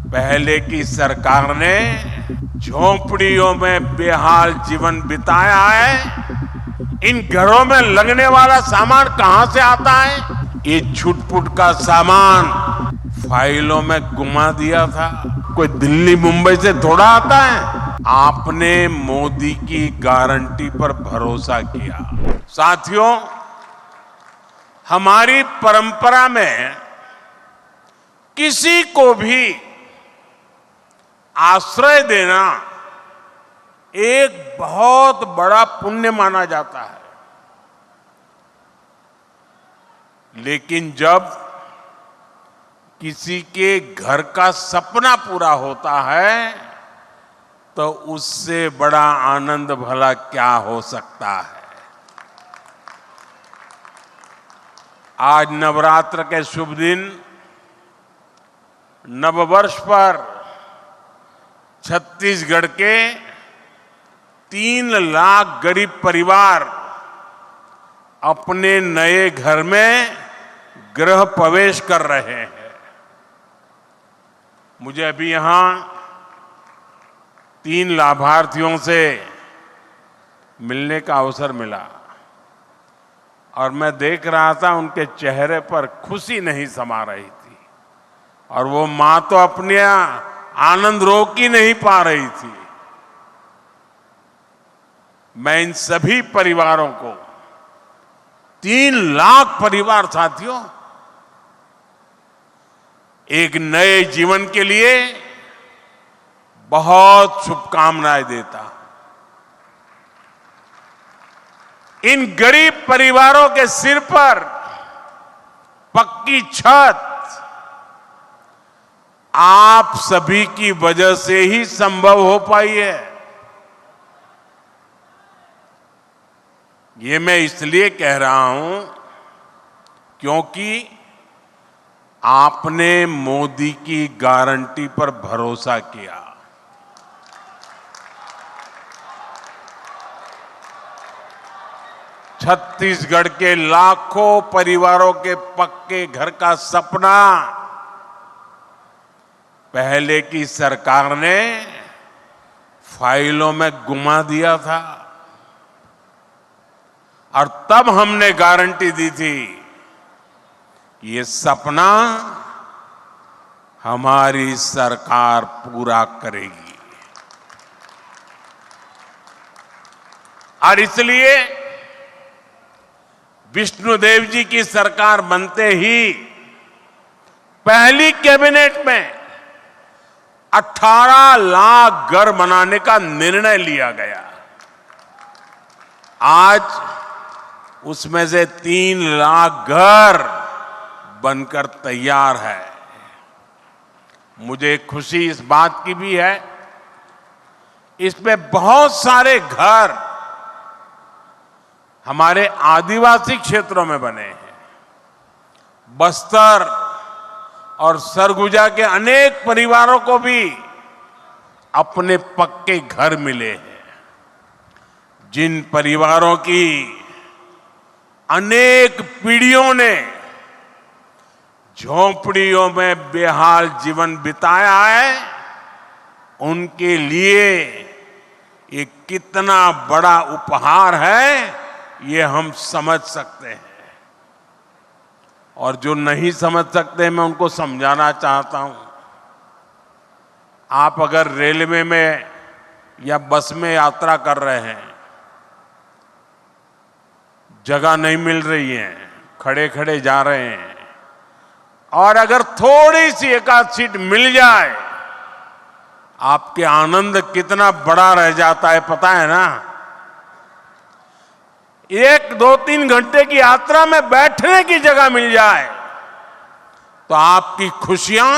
पहले की सरकार ने झोंपड़ियों में बेहाल जीवन बिताया है। इन घरों में लगने वाला सामान कहां से आता है? ये छुटपुट का सामान फाइलों में गुमा दिया था। कोई दिल्ली मुंबई से थोड़ा आता है। आपने मोदी की गारंटी पर भरोसा किया। साथियों, हमारी परंपरा में किसी को भी आश्रय देना एक बहुत बड़ा पुण्य माना जाता है। लेकिन जब किसी के घर का सपना पूरा होता है तो उससे बड़ा आनंद भला क्या हो सकता है। आज नवरात्र के शुभ दिन, नववर्ष पर छत्तीसगढ़ के 3 लाख गरीब परिवार अपने नए घर में गृह प्रवेश कर रहे हैं। मुझे अभी यहां 3 लाभार्थियों से मिलने का अवसर मिला और मैं देख रहा था उनके चेहरे पर खुशी नहीं समा रही थी और वो मां तो अपने आनंद रोक ही नहीं पा रही थी। मैं इन सभी परिवारों को, 3 लाख परिवार साथियों, एक नए जीवन के लिए बहुत शुभकामनाएं देता हूं। इन गरीब परिवारों के सिर पर पक्की छत आप सभी की वजह से ही संभव हो पाई है। ये मैं इसलिए कह रहा हूं क्योंकि आपने मोदी की गारंटी पर भरोसा किया। छत्तीसगढ़ के लाखों परिवारों के पक्के घर का सपना पहले की सरकार ने फाइलों में गुमा दिया था और तब हमने गारंटी दी थी कि ये सपना हमारी सरकार पूरा करेगी। और इसलिए विष्णुदेव जी की सरकार बनते ही पहली कैबिनेट में 18 लाख घर बनाने का निर्णय लिया गया। आज उसमें से 3 लाख घर बनकर तैयार है। मुझे खुशी इस बात की भी है, इसमें बहुत सारे घर हमारे आदिवासी क्षेत्रों में बने हैं। बस्तर और सरगुजा के अनेक परिवारों को भी अपने पक्के घर मिले हैं। जिन परिवारों की अनेक पीढ़ियों ने झोंपड़ियों में बेहाल जीवन बिताया है, उनके लिए ये कितना बड़ा उपहार है ये हम समझ सकते हैं। और जो नहीं समझ सकते, मैं उनको समझाना चाहता हूं। आप अगर रेलवे में या बस में यात्रा कर रहे हैं, जगह नहीं मिल रही है, खड़े खड़े जा रहे हैं, और अगर थोड़ी सी एकाध सीट मिल जाए, आपके आनंद कितना बड़ा रह जाता है पता है ना। 1, 2, 3 घंटे की यात्रा में बैठने की जगह मिल जाए तो आपकी खुशियां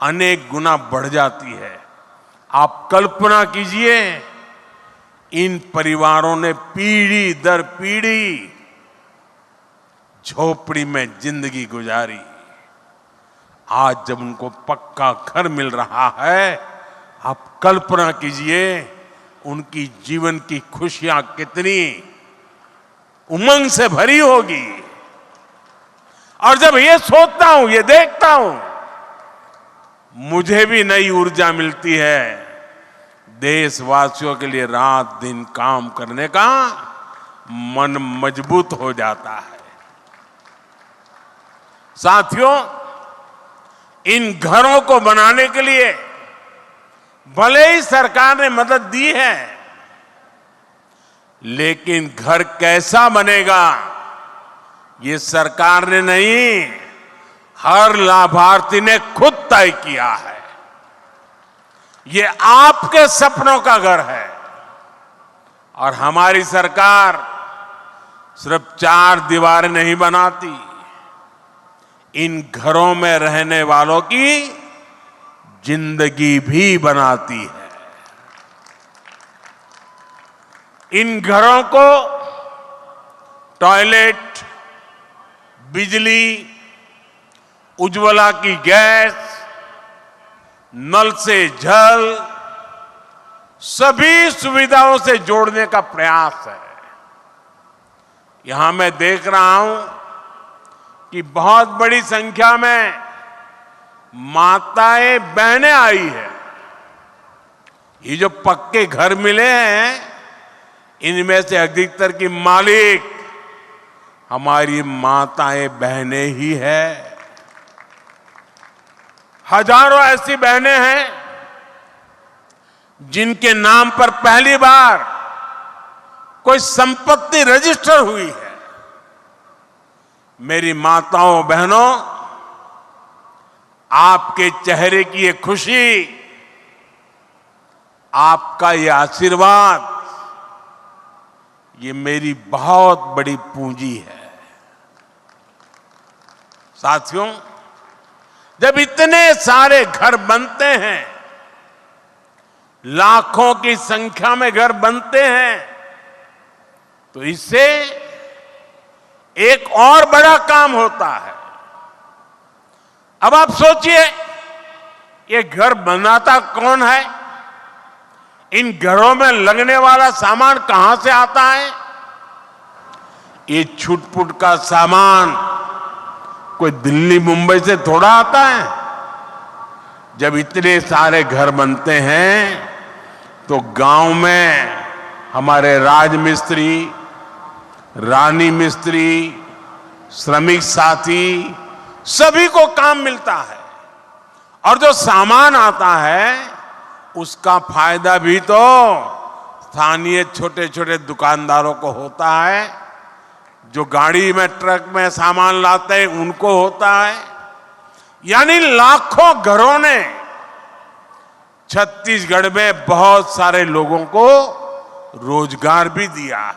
अनेक गुना बढ़ जाती है। आप कल्पना कीजिए, इन परिवारों ने पीढ़ी दर पीढ़ी झोपड़ी में जिंदगी गुजारी। आज जब उनको पक्का घर मिल रहा है, आप कल्पना कीजिए उनकी जीवन की खुशियां कितनी उमंग से भरी होगी। और जब ये सोचता हूं, ये देखता हूं, मुझे भी नई ऊर्जा मिलती है। देशवासियों के लिए रात दिन काम करने का मन मजबूत हो जाता है। साथियों, इन घरों को बनाने के लिए भले ही सरकार ने मदद दी है, लेकिन घर कैसा बनेगा ये सरकार ने नहीं, हर लाभार्थी ने खुद तय किया है। ये आपके सपनों का घर है और हमारी सरकार सिर्फ 4 दीवारें नहीं बनाती, इन घरों में रहने वालों की जिंदगी भी बनाती है। इन घरों को टॉयलेट, बिजली, उज्ज्वला की गैस, नल से जल, सभी सुविधाओं से जोड़ने का प्रयास है। यहां मैं देख रहा हूं कि बहुत बड़ी संख्या में माताएं बहनें आई है। ये जो पक्के घर मिले हैं, इनमें से अधिकतर की मालिक हमारी माताएं बहनें ही है। हजारों ऐसी बहनें हैं जिनके नाम पर पहली बार कोई संपत्ति रजिस्टर हुई है। मेरी माताओं बहनों, आपके चेहरे की ये खुशी, आपका ये आशीर्वाद, ये मेरी बहुत बड़ी पूंजी है। साथियों, जब इतने सारे घर बनते हैं, लाखों की संख्या में घर बनते हैं, तो इससे एक और बड़ा काम होता है। अब आप सोचिए, ये घर बनाता कौन है? इन घरों में लगने वाला सामान कहां से आता है? ये छुटपुट का सामान कोई दिल्ली मुंबई से थोड़ा आता है। जब इतने सारे घर बनते हैं तो गांव में हमारे राजमिस्त्री, रानी मिस्त्री, श्रमिक साथी, सभी को काम मिलता है। और जो सामान आता है उसका फायदा भी तो स्थानीय छोटे छोटे दुकानदारों को होता है, जो गाड़ी में, ट्रक में सामान लाते हैं उनको होता है। यानी लाखों घरों ने छत्तीसगढ़ में बहुत सारे लोगों को रोजगार भी दिया है।